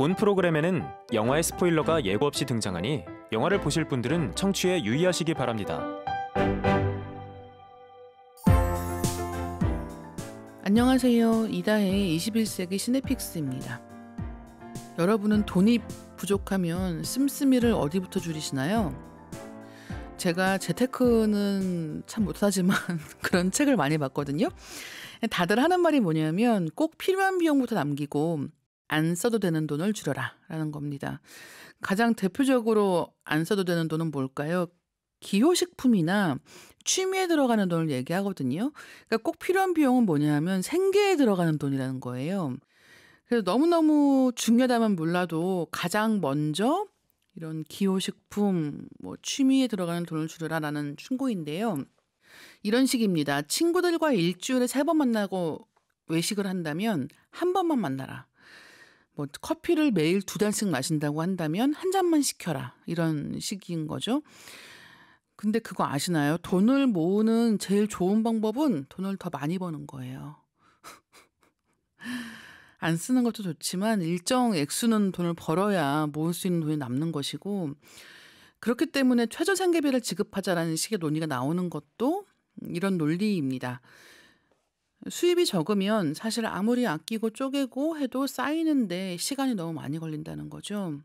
본 프로그램에는 영화의 스포일러가 예고 없이 등장하니 영화를 보실 분들은 청취에 유의하시기 바랍니다. 안녕하세요. 이다혜의 21세기 시네픽스입니다. 여러분은 돈이 부족하면 씀씀이를 어디부터 줄이시나요? 제가 재테크는 참 못하지만 그런 책을 많이 봤거든요. 다들 하는 말이 뭐냐면 꼭 필요한 비용부터 남기고 안 써도 되는 돈을 줄여라 라는 겁니다. 가장 대표적으로 안 써도 되는 돈은 뭘까요? 기호식품이나 취미에 들어가는 돈을 얘기하거든요. 그러니까 꼭 필요한 비용은 뭐냐면 생계에 들어가는 돈이라는 거예요. 그래서 너무너무 중요하다면 몰라도 가장 먼저 이런 기호식품, 취미에 들어가는 돈을 줄여라라는 충고인데요. 이런 식입니다. 친구들과 일주일에 3번 만나고 외식을 한다면 한 번만 만나라. 커피를 매일 2잔씩 마신다고 한다면 한 잔만 시켜라. 이런 식인 거죠. 근데 그거 아시나요? 돈을 모으는 제일 좋은 방법은 돈을 더 많이 버는 거예요. 안 쓰는 것도 좋지만 일정 액수는 돈을 벌어야 모을 수 있는 돈이 남는 것이고, 그렇기 때문에 최저생계비를 지급하자라는 식의 논의가 나오는 것도 이런 논리입니다. 수입이 적으면 사실 아무리 아끼고 쪼개고 해도 쌓이는데 시간이 너무 많이 걸린다는 거죠.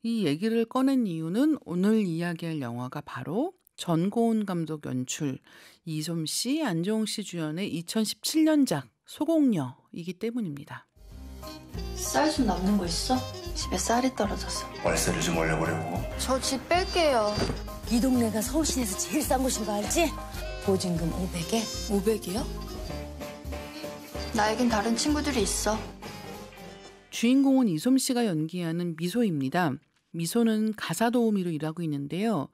이 얘기를 꺼낸 이유는 오늘 이야기할 영화가 바로 전고은 감독 연출, 이솜씨, 안재홍씨 주연의 2017년작 소공녀이기 때문입니다. 쌀 좀 남는 거 있어? 집에 쌀이 떨어져서. 월세를 좀 올려보려고. 저 집 뺄게요. 이 동네가 서울 시내에서 제일 싼 곳인 거 알지? 보증금 500에? 500이요? 나에겐 다른 친구들이 있어. 주인공은 이솜씨가 연기하는 미소입니다. 미소는 가사 도우미로 일하고 있는데요.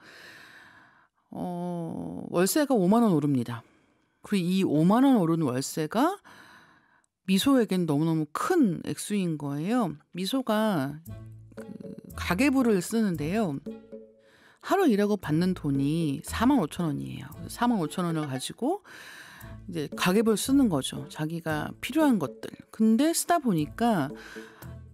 월세가 5만 원 오릅니다. 그리고 이 5만 원 오른 월세가 미소에겐 너무너무 큰 액수인 거예요. 미소가 가계부를 쓰는데요. 하루 일하고 받는 돈이 4만 5천 원이에요. 4만 5천 원을 가지고 이제 가계부를 쓰는 거죠. 자기가 필요한 것들. 근데 쓰다 보니까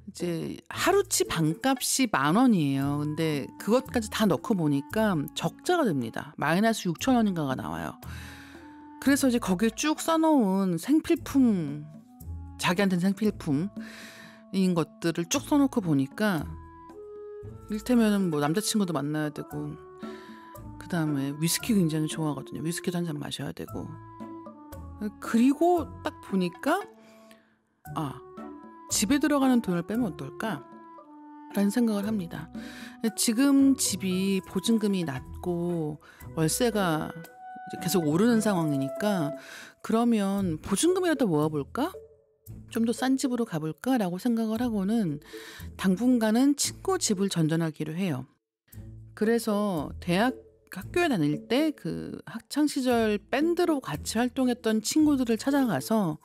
이제 하루치 반값이 10,000원이에요. 근데 그것까지 다 넣고 보니까 적자가 됩니다. 마이너스 6천 원인가가 나와요. 그래서 이제 거기에 쭉 써놓은 생필품, 자기한테는 생필품인 것들을 쭉 써놓고 보니까 이를테면 남자친구도 만나야 되고, 그 다음에 위스키 굉장히 좋아하거든요. 위스키도 한 잔 마셔야 되고. 그리고 딱 보니까 집에 들어가는 돈을 빼면 어떨까? 라는 생각을 합니다. 지금 집이 보증금이 낮고 월세가 계속 오르는 상황이니까 그러면 보증금이라도 모아볼까? 좀 더 싼 집으로 가볼까? 라고 생각을 하고는 당분간은 친구 집을 전전하기로 해요. 그래서 학교에 다닐 때 그 학창시절 밴드로 같이 활동했던 친구들을 찾아가서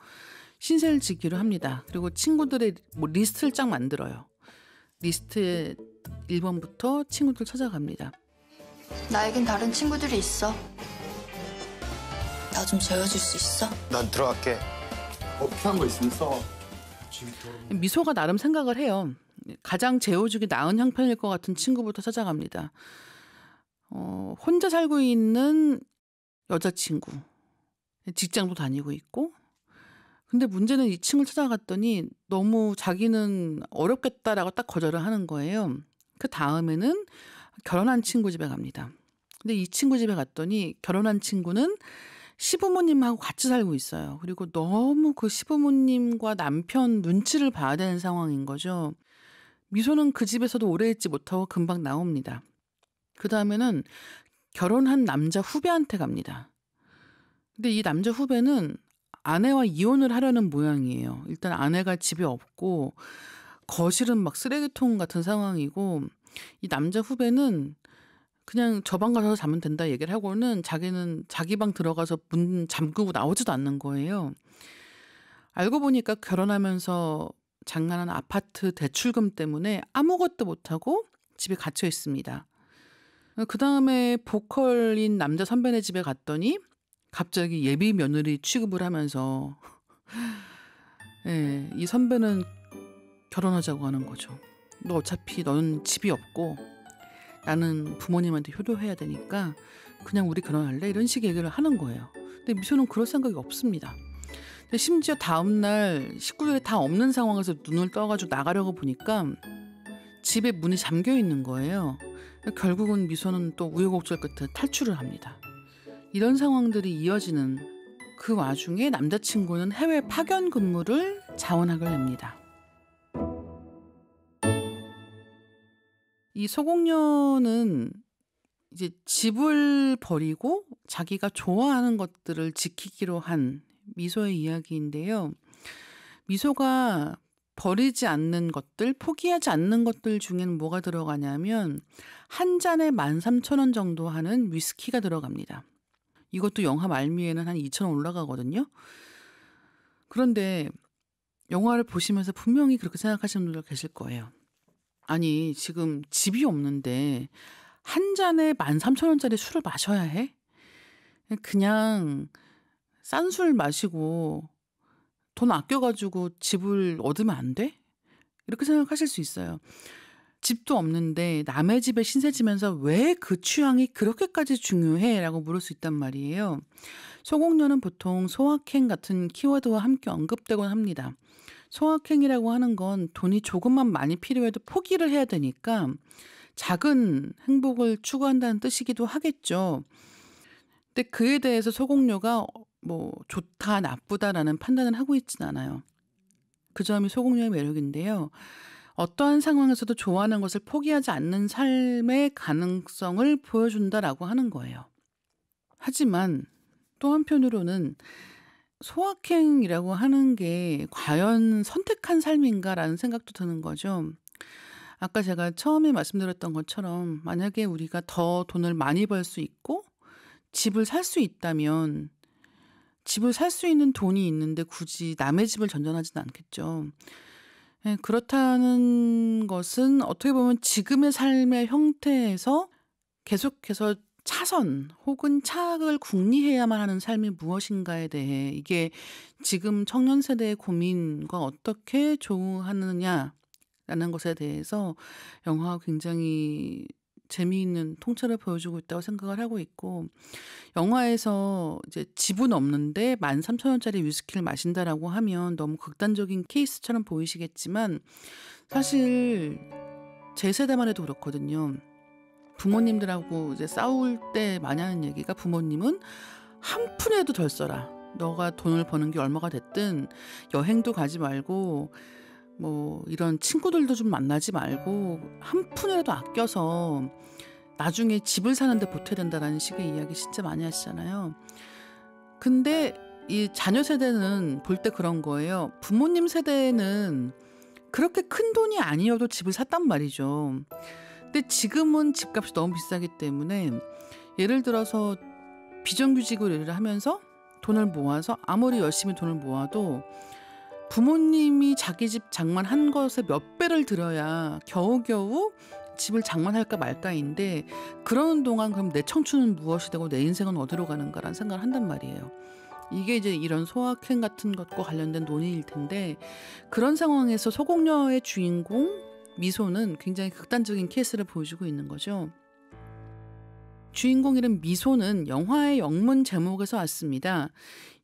신세를 지기로 합니다. 그리고 친구들의 리스트를 쫙 만들어요. 리스트에 1번부터 친구들 찾아갑니다. 나에겐 다른 친구들이 있어. 나 좀 재워줄 수 있어? 난 들어갈게. 필요한 거 있으면 써. 미소가 나름 생각을 해요. 가장 재워주기 나은 형편일 것 같은 친구부터 찾아갑니다. 혼자 살고 있는 여자친구. 직장도 다니고 있고. 근데 문제는 이 친구를 찾아갔더니 너무 자기는 어렵겠다라고 딱 거절을 하는 거예요. 그 다음에는 결혼한 친구 집에 갑니다. 근데 이 친구 집에 갔더니 결혼한 친구는 시부모님하고 같이 살고 있어요. 그리고 너무 그 시부모님과 남편 눈치를 봐야 되는 상황인 거죠. 미소는 그 집에서도 오래 있지 못하고 금방 나옵니다. 그 다음에는 결혼한 남자 후배한테 갑니다. 근데 이 남자 후배는 아내와 이혼을 하려는 모양이에요. 일단 아내가 집에 없고 거실은 막 쓰레기통 같은 상황이고, 이 남자 후배는 그냥 저 방 가서 자면 된다 얘기를 하고는 자기는 자기 방 들어가서 문 잠그고 나오지도 않는 거예요. 알고 보니까 결혼하면서 장난한 아파트 대출금 때문에 아무것도 못하고 집에 갇혀 있습니다. 그 다음에 보컬인 남자 선배네 집에 갔더니 갑자기 예비 며느리 취급을 하면서 이 선배는 결혼하자고 하는 거죠. 너 어차피 너는 집이 없고 나는 부모님한테 효도해야 되니까 그냥 우리 결혼할래? 이런 식의 얘기를 하는 거예요. 근데 미소는 그럴 생각이 없습니다. 근데 심지어 다음날 식구들이 다 없는 상황에서 눈을 떠가지고 나가려고 보니까 집에 문이 잠겨 있는 거예요. 결국은 미소는 또 우여곡절 끝에 탈출을 합니다. 이런 상황들이 이어지는 그 와중에 남자친구는 해외 파견 근무를 자원하게 됩니다. 이 소공녀는 이제 집을 버리고 자기가 좋아하는 것들을 지키기로 한 미소의 이야기인데요. 미소가 버리지 않는 것들, 포기하지 않는 것들 중에는 뭐가 들어가냐면 한 잔에 13,000원 정도 하는 위스키가 들어갑니다. 이것도 영화 말미에는 한 2,000원 올라가거든요. 그런데 영화를 보시면서 분명히 그렇게 생각하시는 분들 계실 거예요. 아니 지금 집이 없는데 한 잔에 13,000원짜리 술을 마셔야 해? 그냥 싼 술 마시고 돈 아껴가지고 집을 얻으면 안 돼? 이렇게 생각하실 수 있어요. 집도 없는데 남의 집에 신세 지면서 왜 그 취향이 그렇게까지 중요해? 라고 물을 수 있단 말이에요. 소공녀는 보통 소확행 같은 키워드와 함께 언급되곤 합니다. 소확행이라고 하는 건 돈이 조금만 많이 필요해도 포기를 해야 되니까 작은 행복을 추구한다는 뜻이기도 하겠죠. 근데 그에 대해서 소공녀가 뭐 좋다 나쁘다라는 판단을 하고 있진 않아요. 그 점이 소공녀의 매력인데요. 어떠한 상황에서도 좋아하는 것을 포기하지 않는 삶의 가능성을 보여준다라고 하는 거예요. 하지만 또 한편으로는 소확행이라고 하는 게 과연 선택한 삶인가라는 생각도 드는 거죠. 아까 제가 처음에 말씀드렸던 것처럼 만약에 우리가 더 돈을 많이 벌 수 있고 집을 살 수 있다면 집을 살 수 있는 돈이 있는데 굳이 남의 집을 전전하지는 않겠죠. 그렇다는 것은 어떻게 보면 지금의 삶의 형태에서 계속해서 차선 혹은 차악을 궁리해야만 하는 삶이 무엇인가에 대해 이게 지금 청년 세대의 고민과 어떻게 조우하느냐라는 것에 대해서 영화가 굉장히 재미있는 통찰을 보여주고 있다고 생각을 하고 있고, 영화에서 이제 집은 없는데 13,000원짜리 위스키를 마신다라고 하면 너무 극단적인 케이스처럼 보이시겠지만 사실 제 세대만 해도 그렇거든요. 부모님들하고 이제 싸울 때 많이 하는 얘기가 부모님은 한 푼이라도 덜 써라. 너가 돈을 버는 게 얼마가 됐든 여행도 가지 말고 뭐 이런 친구들도 좀 만나지 말고 한 푼이라도 아껴서 나중에 집을 사는데 보태야 된다라는 식의 이야기 진짜 많이 하시잖아요. 근데 이 자녀 세대는 볼 때 그런 거예요. 부모님 세대는 그렇게 큰 돈이 아니어도 집을 샀단 말이죠. 근데 지금은 집값이 너무 비싸기 때문에 예를 들어서 비정규직으로 일을 하면서 돈을 모아서 아무리 열심히 돈을 모아도 부모님이 자기 집 장만한 것에 몇 배를 들여야 겨우겨우 집을 장만할까 말까인데, 그러는 동안 그럼 내 청춘은 무엇이 되고 내 인생은 어디로 가는가라는 생각을 한단 말이에요. 이게 이제 이런 소확행 같은 것과 관련된 논의일 텐데, 그런 상황에서 소공녀의 주인공 미소는 굉장히 극단적인 케이스를 보여주고 있는 거죠. 주인공 이름 미소는 영화의 영문 제목에서 왔습니다.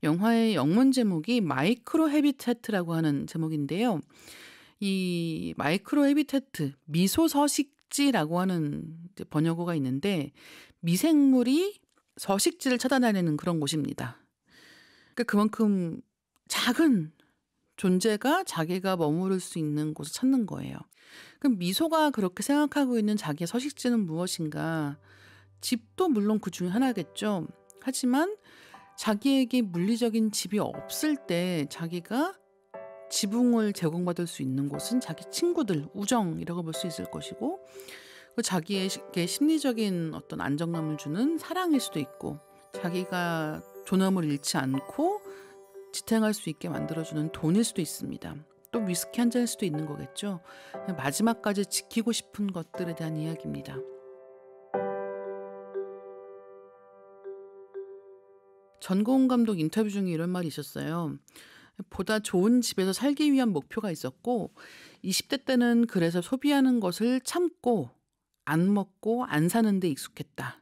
영화의 영문 제목이 마이크로 헤비테트라고 하는 제목인데요. 이 마이크로 헤비테트, 미소 서식지라고 하는 번역어가 있는데 미생물이 서식지를 찾아다니는 그런 곳입니다. 그러니까 그만큼 작은 존재가 자기가 머무를 수 있는 곳을 찾는 거예요. 그럼 미소가 그렇게 생각하고 있는 자기의 서식지는 무엇인가? 집도 물론 그 중에 하나겠죠. 하지만 자기에게 물리적인 집이 없을 때 자기가 지붕을 제공받을 수 있는 곳은 자기 친구들, 우정이라고 볼 수 있을 것이고, 자기에게 심리적인 어떤 안정감을 주는 사랑일 수도 있고, 자기가 존엄을 잃지 않고 지탱할 수 있게 만들어주는 돈일 수도 있습니다. 또 위스키 한 잔일 수도 있는 거겠죠. 마지막까지 지키고 싶은 것들에 대한 이야기입니다. 전고은 감독 인터뷰 중에 이런 말이 있었어요. 보다 좋은 집에서 살기 위한 목표가 있었고 20대 때는 그래서 소비하는 것을 참고 안 먹고 안 사는 데 익숙했다.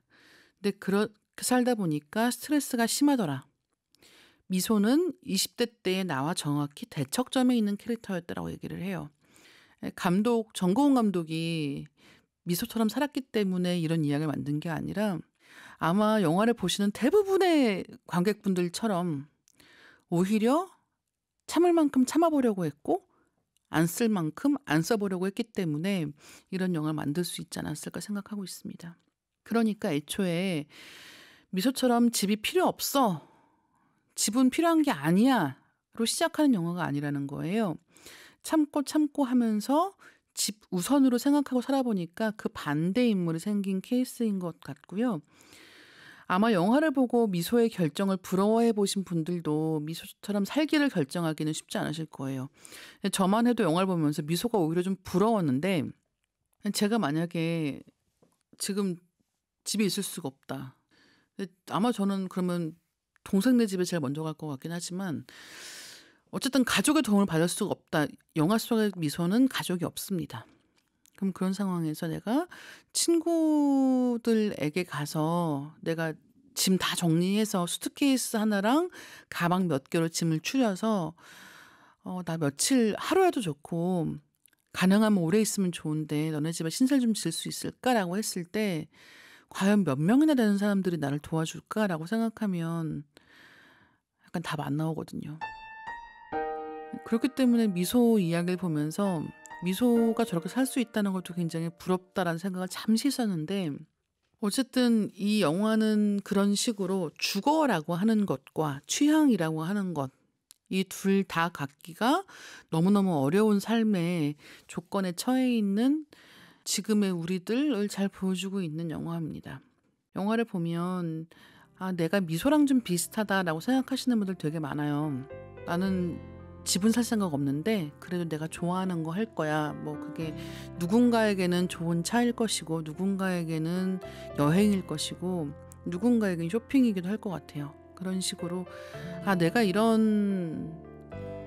근데 그렇게 살다 보니까 스트레스가 심하더라. 미소는 20대 때의 나와 정확히 대척점에 있는 캐릭터였다라고 얘기를 해요. 정고은 감독이 미소처럼 살았기 때문에 이런 이야기를 만든 게 아니라 아마 영화를 보시는 대부분의 관객분들처럼 오히려 참을 만큼 참아보려고 했고 안 쓸 만큼 안 써보려고 했기 때문에 이런 영화를 만들 수 있지 않았을까 생각하고 있습니다. 그러니까 애초에 미소처럼 집이 필요 없어. 집은 필요한 게 아니야. 로 시작하는 영화가 아니라는 거예요. 참고 하면서 집 우선으로 생각하고 살아보니까 그 반대 인물이 생긴 케이스인 것 같고요. 아마 영화를 보고 미소의 결정을 부러워해 보신 분들도 미소처럼 살기를 결정하기는 쉽지 않으실 거예요. 저만 해도 영화를 보면서 미소가 오히려 좀 부러웠는데 제가 만약에 지금 집에 있을 수가 없다. 아마 저는 그러면 동생네 집에 제일 먼저 갈 것 같긴 하지만 어쨌든 가족의 도움을 받을 수가 없다. 영화 속의 미소는 가족이 없습니다. 그럼 그런 상황에서 내가 친구들에게 가서 내가 짐 다 정리해서 수트케이스 하나랑 가방 몇 개로 짐을 추려서 나 며칠 하루라도 좋고 가능하면 오래 있으면 좋은데 너네 집에 신세 좀 질 수 있을까라고 했을 때 과연 몇 명이나 되는 사람들이 나를 도와줄까라고 생각하면 약간 답 안 나오거든요. 그렇기 때문에 미소 이야기를 보면서 미소가 저렇게 살 수 있다는 것도 굉장히 부럽다라는 생각을 잠시 했었는데 어쨌든 이 영화는 그런 식으로 주거라고 하는 것과 취향이라고 하는 것 이 둘 다 갖기가 너무너무 어려운 삶의 조건에 처해 있는 지금의 우리들을 잘 보여주고 있는 영화입니다. 영화를 보면 내가 미소랑 좀 비슷하다라고 생각하시는 분들 되게 많아요. 나는 집은 살 생각 없는데 그래도 내가 좋아하는 거 할 거야. 뭐 그게 누군가에게는 좋은 차일 것이고 누군가에게는 여행일 것이고 누군가에게는 쇼핑이기도 할 것 같아요. 그런 식으로 내가 이런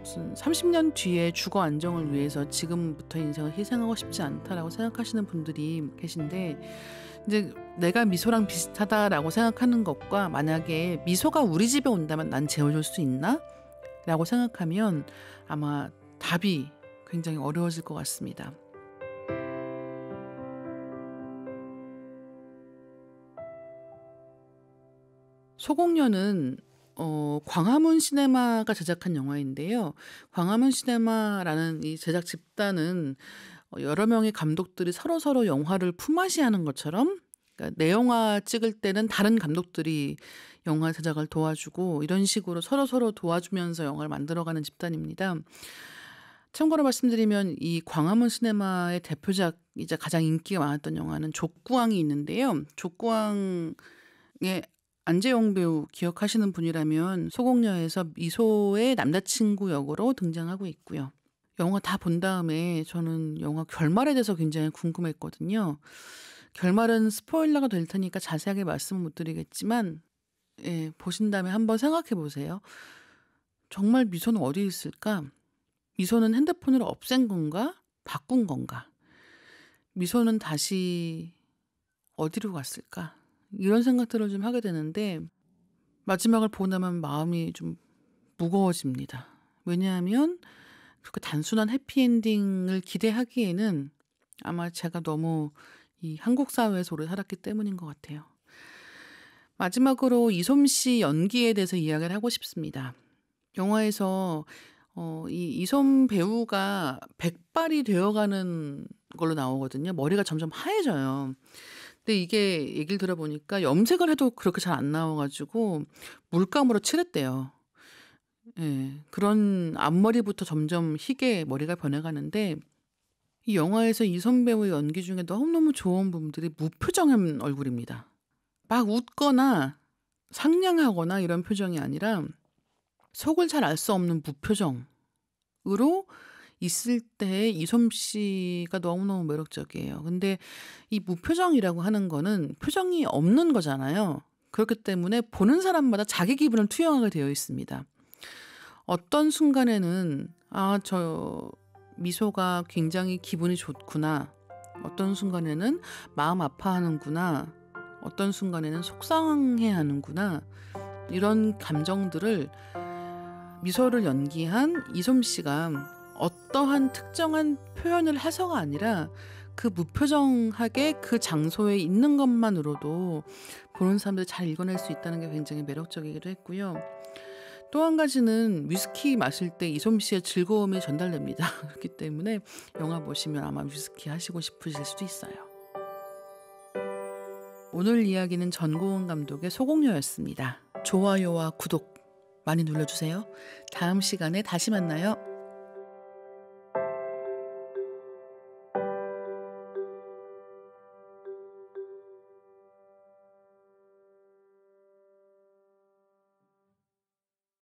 무슨 30년 뒤에 주거 안정을 위해서 지금부터 인생을 희생하고 싶지 않다라고 생각하시는 분들이 계신데 이제 내가 미소랑 비슷하다라고 생각하는 것과 만약에 미소가 우리 집에 온다면 난 재워줄 수 있나? 라고 생각하면 아마 답이 굉장히 어려워질 것 같습니다. 소공녀는 광화문 시네마가 제작한 영화인데요. 광화문 시네마라는 이 제작 집단은 여러 명의 감독들이 서로 영화를 품앗이하는 것처럼 그러니까 내 영화 찍을 때는 다른 감독들이 영화 제작을 도와주고 이런 식으로 서로 도와주면서 영화를 만들어가는 집단입니다. 참고로 말씀드리면 이 광화문 시네마의 대표작이자 가장 인기가 많았던 영화는 족구왕이 있는데요. 족구왕의 안재용 배우 기억하시는 분이라면 소공녀에서 미소의 남자친구 역으로 등장하고 있고요. 영화 다 본 다음에 저는 영화 결말에 대해서 굉장히 궁금했거든요. 결말은 스포일러가 될 테니까 자세하게 말씀은 못 드리겠지만 보신 다음에 한번 생각해 보세요. 정말 미소는 어디 있을까? 미소는 핸드폰을 없앤 건가? 바꾼 건가? 미소는 다시 어디로 갔을까? 이런 생각들을 좀 하게 되는데 마지막을 보고 나면 마음이 좀 무거워집니다. 왜냐하면 그렇게 단순한 해피엔딩을 기대하기에는 아마 제가 너무 이 한국 사회에서 오래 살았기 때문인 것 같아요. 마지막으로 이솜씨 연기에 대해서 이야기를 하고 싶습니다. 영화에서 이솜 배우가 백발이 되어가는 걸로 나오거든요. 머리가 점점 하얘져요. 근데 이게 얘기를 들어보니까 염색을 해도 그렇게 잘 안 나와가지고 물감으로 칠했대요. 그런 앞머리부터 점점 희게 머리가 변해가는데 이 영화에서 이솜 배우의 연기 중에 너무너무 좋은 부분들이 무표정한 얼굴입니다. 막 웃거나 상냥하거나 이런 표정이 아니라 속을 잘 알 수 없는 무표정으로 있을 때 이솜 씨가 너무너무 매력적이에요. 근데 이 무표정이라고 하는 거는 표정이 없는 거잖아요. 그렇기 때문에 보는 사람마다 자기 기분을 투영하게 되어 있습니다. 어떤 순간에는 저 미소가 굉장히 기분이 좋구나. 어떤 순간에는 마음 아파하는구나. 어떤 순간에는 속상해하는구나. 이런 감정들을 미소를 연기한 이솜 씨가 어떠한 특정한 표현을 해서가 아니라 그 무표정하게 그 장소에 있는 것만으로도 보는 사람들이 잘 읽어낼 수 있다는 게 굉장히 매력적이기도 했고요. 또 한 가지는 위스키 마실 때 이솜 씨의 즐거움이 전달됩니다. 그렇기 때문에 영화 보시면 아마 위스키 하시고 싶으실 수도 있어요. 오늘 이야기는 전고은 감독의 소공녀였습니다. 좋아요와 구독 많이 눌러주세요. 다음 시간에 다시 만나요.